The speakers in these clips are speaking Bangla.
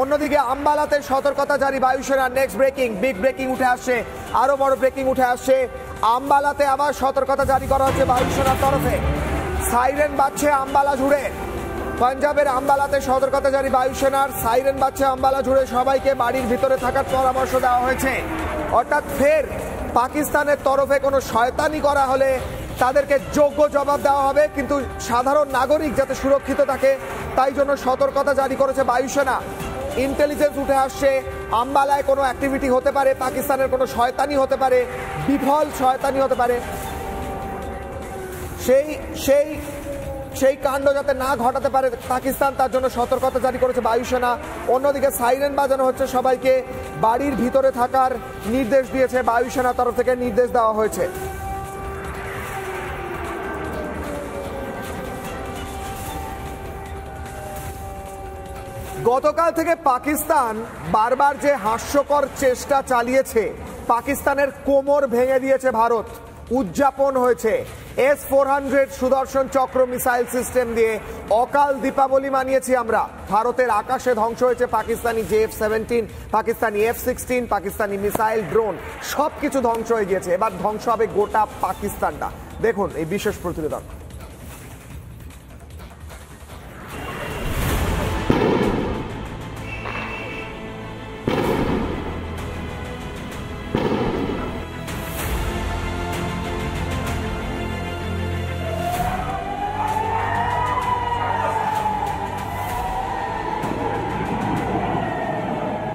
অন্যদিকে আম্বালাতে সতর্কতা জারি বায়ুসেনার। নেক্সট ব্রেকিং, বিগ ব্রেকিং উঠে আসছে, আরো বড় ব্রেকিং উঠে আসছে। আম্বালাতে আবার সতর্কতা জারি করা হচ্ছে বায়ুসেনার তরফে। সাইরেন বাজছে আম্বালা জুড়ে। পাঞ্জাবের আম্বালাতে সতর্কতা জারি বায়ুসেনার। সাইরেন বাজছে আম্বালা জুড়ে, সবাইকে বাড়ির ভিতরে থাকার পরামর্শ দেওয়া হয়েছে। অর্থাৎ ফের পাকিস্তানের তরফে কোনো শয়তানি করা হলে তাদেরকে যোগ্য জবাব দেওয়া হবে, কিন্তু সাধারণ নাগরিক যাতে সুরক্ষিত থাকে তাই জন্য সতর্কতা জারি করেছে বায়ুসেনা। ইন্টেলিজেন্স উঠে আসছে, আম্বালায় কোনো অ্যাক্টিভিটি হতে পারে, পাকিস্তানের কোনো শয়তানি হতে পারে, বিফল শয়তানি হতে পারে, সেই কাণ্ড যাতে না ঘটাতে পারে পাকিস্তান, তার জন্য সতর্কতা জারি করেছে বায়ুসেনা। অন্যদিকে সাইরেন বাজানো হচ্ছে, সবাইকে বাড়ির ভিতরে থাকার নির্দেশ দিয়েছে বায়ুসেনা তরফ থেকে, নির্দেশ দেওয়া হয়েছে। গতকাল থেকে পাকিস্তান বারবার যে হাস্যকর চেষ্টা চালিয়েছে, পাকিস্তানের কোমর ভেঙে দিয়েছে ভারত। উদযাপন হয়েছে S-400 সুদর্শন চক্র মিসাইল সিস্টেম দিয়ে। অকাল দীপাবলি মানিয়েছি আমরা। ভারতের আকাশে ধ্বংস হয়েছে Pakistani JF-17, Pakistani F-16, Pakistani missile, drone, সবকিছু ধ্বংস হয়ে গিয়েছে। এবার ধ্বংস হবে গোটা পাকিস্তানটা। দেখুন এই বিশেষ প্রতিবেদন।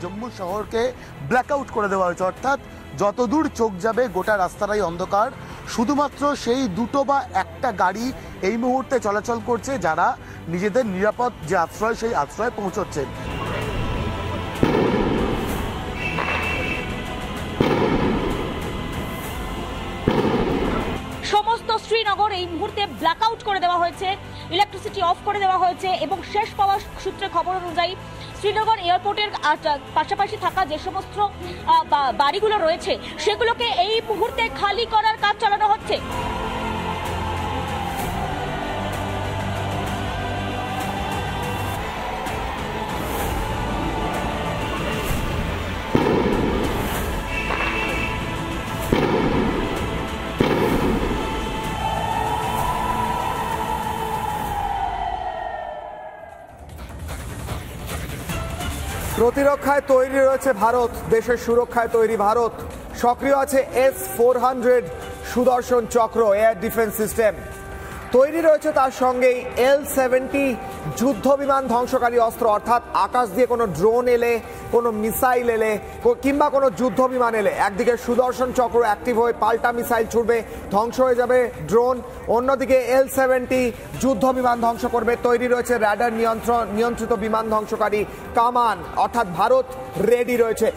জম্মু শহরকে ব্ল্যাকআউট করে দেওয়া হয়েছে, অর্থাৎ যতদূর চোখ যাবে গোটা রাস্তাটাই অন্ধকার। শুধুমাত্র সেই দুটো বা একটা গাড়ি এই মুহূর্তে চলাচল করছে, যারা নিজেদের নিরাপদ যে আশ্রয় সেই আশ্রয়ে পৌঁছচ্ছেন। সমস্ত শ্রীনগর এই মুহূর্তে ব্ল্যাকআউট করে দেওয়া হয়েছে, ইলেকট্রিসিটি অফ করে দেওয়া হয়েছে এবং শেষ পাওয়া সূত্রে খবর অনুযায়ী শ্রীনগর এয়ারপোর্টের পাশাপাশি থাকা যে সমস্ত বাড়িগুলো রয়েছে সেগুলোকে এই মুহূর্তে খালি করার কাজ চালানো হচ্ছে। প্রতিরক্ষায় তৈরি রয়েছে ভারত, দেশের সুরক্ষায় তৈরি ভারত। সক্রিয় আছে S-400 সুদর্শন চক্র এয়ার ডিফেন্স সিস্টেম। তৈরি রয়েছে তার সঙ্গেই L-70 যুদ্ধ বিমান ধ্বংসকারী অস্ত্র, অর্থাৎ আকাশ দিয়ে কোনো ড্রোন এলে, কোনো মিসাইল এলে কিংবা কোনো যুদ্ধ বিমান এলে একদিকে সুদর্শন চক্র অ্যাক্টিভ হয়ে পাল্টা মিসাইল ছুড়বে, ধ্বংস হয়ে যাবে ড্রোন। অন্যদিকে L-70 যুদ্ধ বিমান ধ্বংস করবে। তৈরি রয়েছে র্যাডার নিয়ন্ত্রিত বিমান ধ্বংসকারী কামান, অর্থাৎ ভারত রেডি রয়েছে।